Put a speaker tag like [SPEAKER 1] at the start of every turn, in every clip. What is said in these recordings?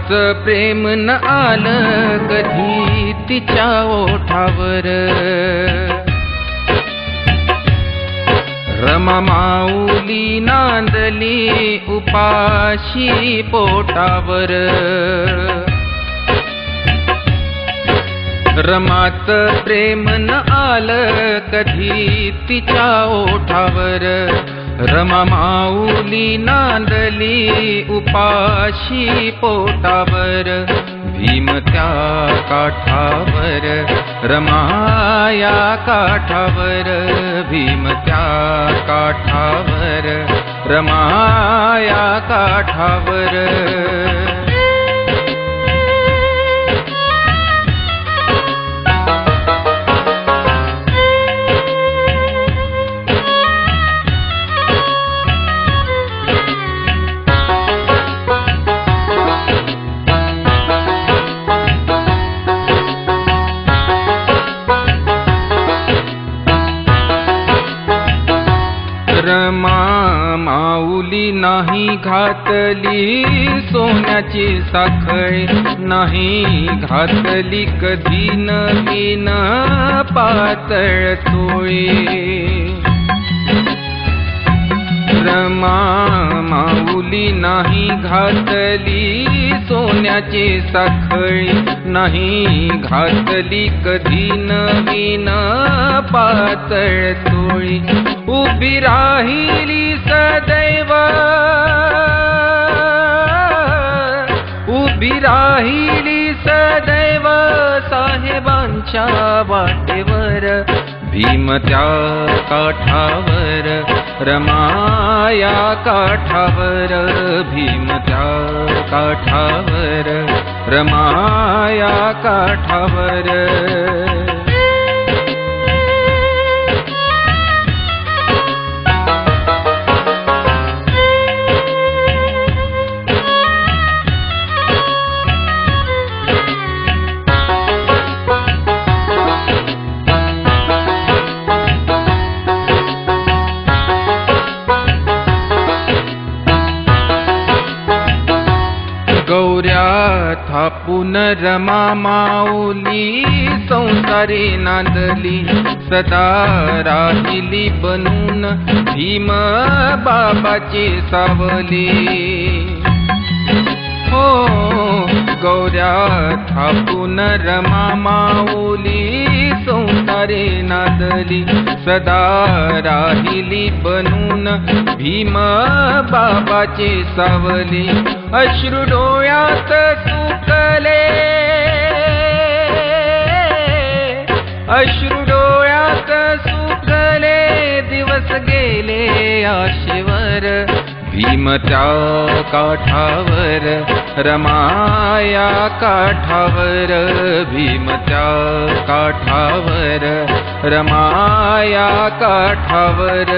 [SPEAKER 1] रमाचं प्रेम न आलं कधी तिच्या ओठावर। रमा माऊली नांदली उपाशी पोटावर। रमाचं प्रेम न आलं कधी तिच्या ओठावर। रमा माऊली नांदली उपाशी पोटावर। भीम त्या काठावर रमाया काठावर। भीम त्या काठावर रमाया काठावर। रमा माऊली नाही घातली सोन्याची साखळी। नाही घातली कधी नवीन पातळ चोळी। रमा माऊली नाही घातली सोन्याची साखळी। नाही घातली कधी नवीन पातळ चोळी। उभी राहिली सदैव उभी राहिली सदैव साहेबांच्या वाटेवर। भीम त्या काठावर रमाया काठावर। भीम त्या काठावर रमाया काठावर। गौऱ्या थापून रमा माऊली संसारी नांदली। सदा राहिली बनून भीम बाबाची सावली। हो गौऱ्या थापून रमा माऊली संसारी नांदली। सदा राहिली बनून भीम बाबाची सावली। अश्रू डोळ्यात सुकले अश्रू डोळ्यात सुकले दिवस गेले आशेवर। भीम त्या काठावर रमाया काठावर। भीम त्या काठावर रमाया काठावर।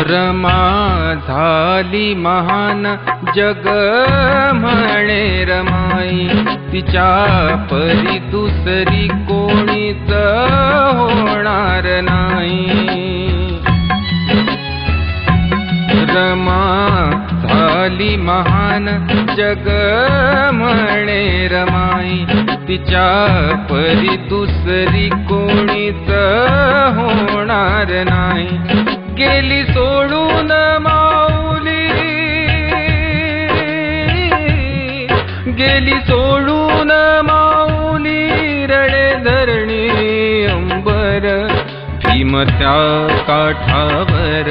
[SPEAKER 1] रमा झाली महान जग म्हणे रमाई। तिच्या परी दुसरी कोणीच होणार नाही। रमा झाली महान जग म्हणे रमाई। तिच्या परी दुसरी कोणीच होणार नाही। गेली सोडून माऊली गेली सोडून माऊली रडे धरणी अंबर। भीम त्या काठावर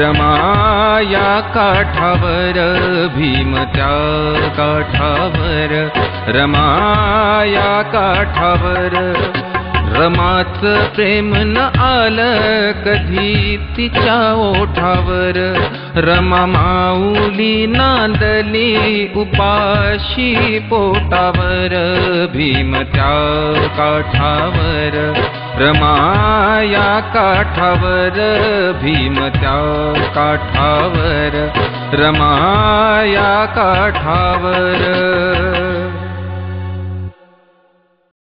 [SPEAKER 1] रमाया काठावर। भीम त्या काठावर रमाया काठावर। रमाचं प्रेम न आलं कधी तिच्या ओठावर। रमा माऊली नांदली उपाशी पोटावर। भीम त्या काठावर रमाया काठावर भीम त्या काठावर रमाया काठावर